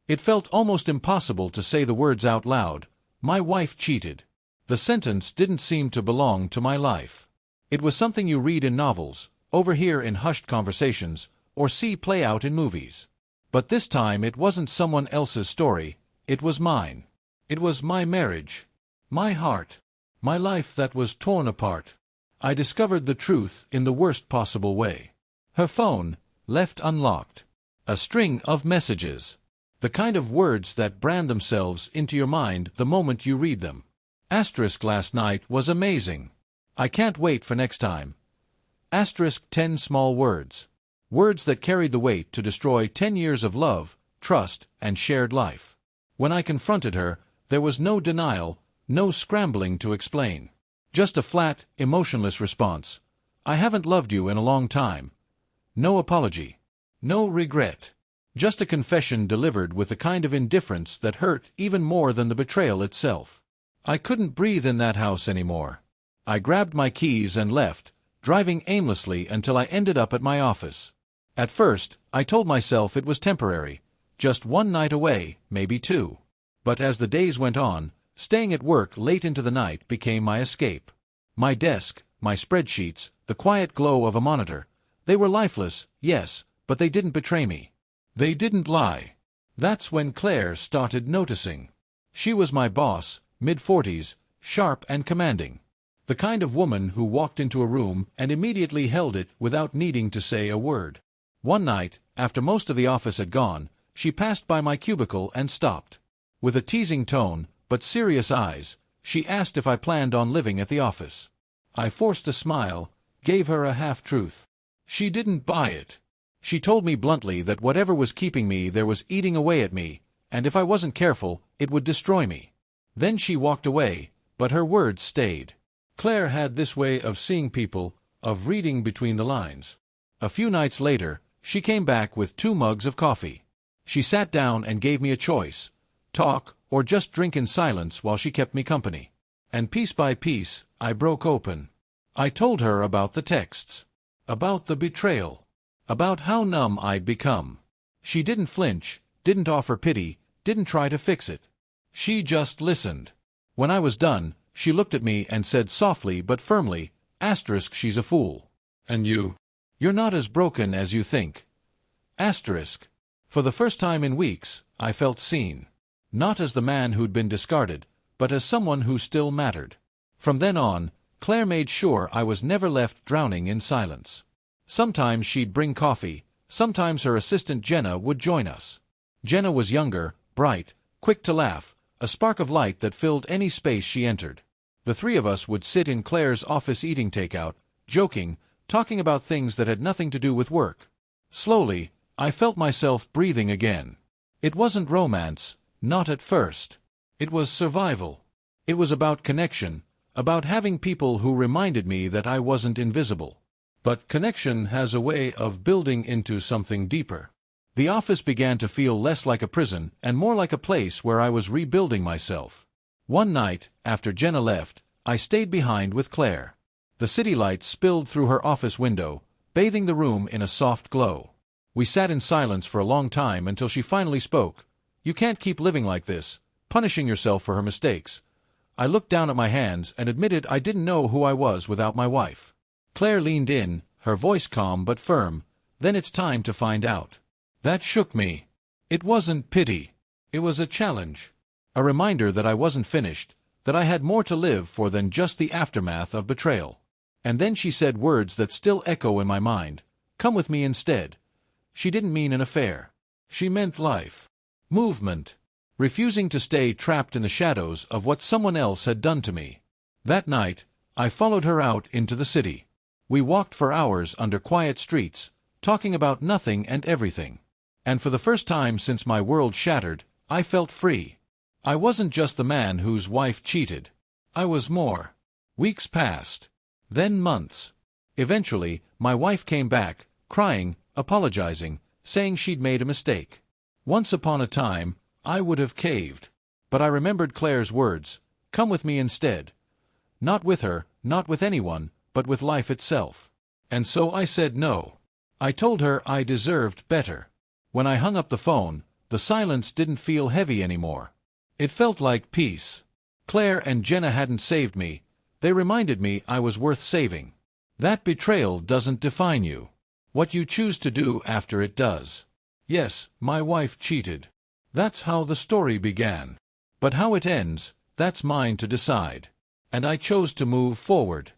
It felt almost impossible to say the words out loud. My wife cheated. The sentence didn't seem to belong to my life. It was something you read in novels, overhear in hushed conversations, or see play out in movies. But this time it wasn't someone else's story, it was mine. It was my marriage. My heart. My life that was torn apart. I discovered the truth in the worst possible way. Her phone, left unlocked. A string of messages. The kind of words that brand themselves into your mind the moment you read them. Asterisk last night was amazing. I can't wait for next time. Asterisk 10 small words. Words that carried the weight to destroy 10 years of love, trust, and shared life. When I confronted her, there was no denial, no scrambling to explain. Just a flat, emotionless response. I haven't loved you in a long time. No apology. No regret. Just a confession delivered with a kind of indifference that hurt even more than the betrayal itself. I couldn't breathe in that house anymore. I grabbed my keys and left, driving aimlessly until I ended up at my office. At first, I told myself it was temporary, just one night away, maybe two. But as the days went on, staying at work late into the night became my escape. My desk, my spreadsheets, the quiet glow of a monitor. They were lifeless, yes, but they didn't betray me. They didn't lie. That's when Clare started noticing. She was my boss, mid-40s, sharp and commanding. The kind of woman who walked into a room and immediately held it without needing to say a word. One night, after most of the office had gone, she passed by my cubicle and stopped. With a teasing tone, but serious eyes, she asked if I planned on living at the office. I forced a smile, gave her a half-truth. She didn't buy it. She told me bluntly that whatever was keeping me there was eating away at me, and if I wasn't careful, it would destroy me. Then she walked away, but her words stayed. Clare had this way of seeing people, of reading between the lines. A few nights later, she came back with 2 mugs of coffee. She sat down and gave me a choice: talk or just drink in silence while she kept me company. And piece by piece, I broke open. I told her about the texts, about the betrayal, about how numb I'd become. She didn't flinch, didn't offer pity, didn't try to fix it. She just listened. When I was done, she looked at me and said softly but firmly, asterisk, she's a fool. And you? You're not as broken as you think. Asterisk. For the first time in weeks, I felt seen. Not as the man who'd been discarded, but as someone who still mattered. From then on, Clare made sure I was never left drowning in silence. Sometimes she'd bring coffee, sometimes her assistant Jenna would join us. Jenna was younger, bright, quick to laugh, a spark of light that filled any space she entered. The 3 of us would sit in Clare's office eating takeout, joking, talking about things that had nothing to do with work. Slowly, I felt myself breathing again. It wasn't romance, not at first. It was survival. It was about connection, about having people who reminded me that I wasn't invisible. But connection has a way of building into something deeper. The office began to feel less like a prison and more like a place where I was rebuilding myself. One night, after Jenna left, I stayed behind with Clare. The city lights spilled through her office window, bathing the room in a soft glow. We sat in silence for a long time until she finally spoke. You can't keep living like this, punishing yourself for her mistakes. I looked down at my hands and admitted I didn't know who I was without my wife. Clare leaned in, her voice calm but firm. Then it's time to find out. That shook me. It wasn't pity. It was a challenge. A reminder that I wasn't finished, that I had more to live for than just the aftermath of betrayal. And then she said words that still echo in my mind. Come with me instead. She didn't mean an affair. She meant life. Movement. Refusing to stay trapped in the shadows of what someone else had done to me. That night, I followed her out into the city. We walked for hours under quiet streets, talking about nothing and everything. And for the first time since my world shattered, I felt free. I wasn't just the man whose wife cheated. I was more. Weeks passed. Then months. Eventually, my wife came back, crying, apologizing, saying she'd made a mistake. Once upon a time, I would have caved. But I remembered Clare's words, come with me instead. Not with her, not with anyone, but with life itself. And so I said no. I told her I deserved better. When I hung up the phone, The silence didn't feel heavy anymore. It felt like peace. Claire and Jenna hadn't saved me. They reminded me I was worth saving. That betrayal doesn't define you. What you choose to do after it does. Yes, my wife cheated. That's how the story began. But how it ends, that's mine to decide. And I chose to move forward.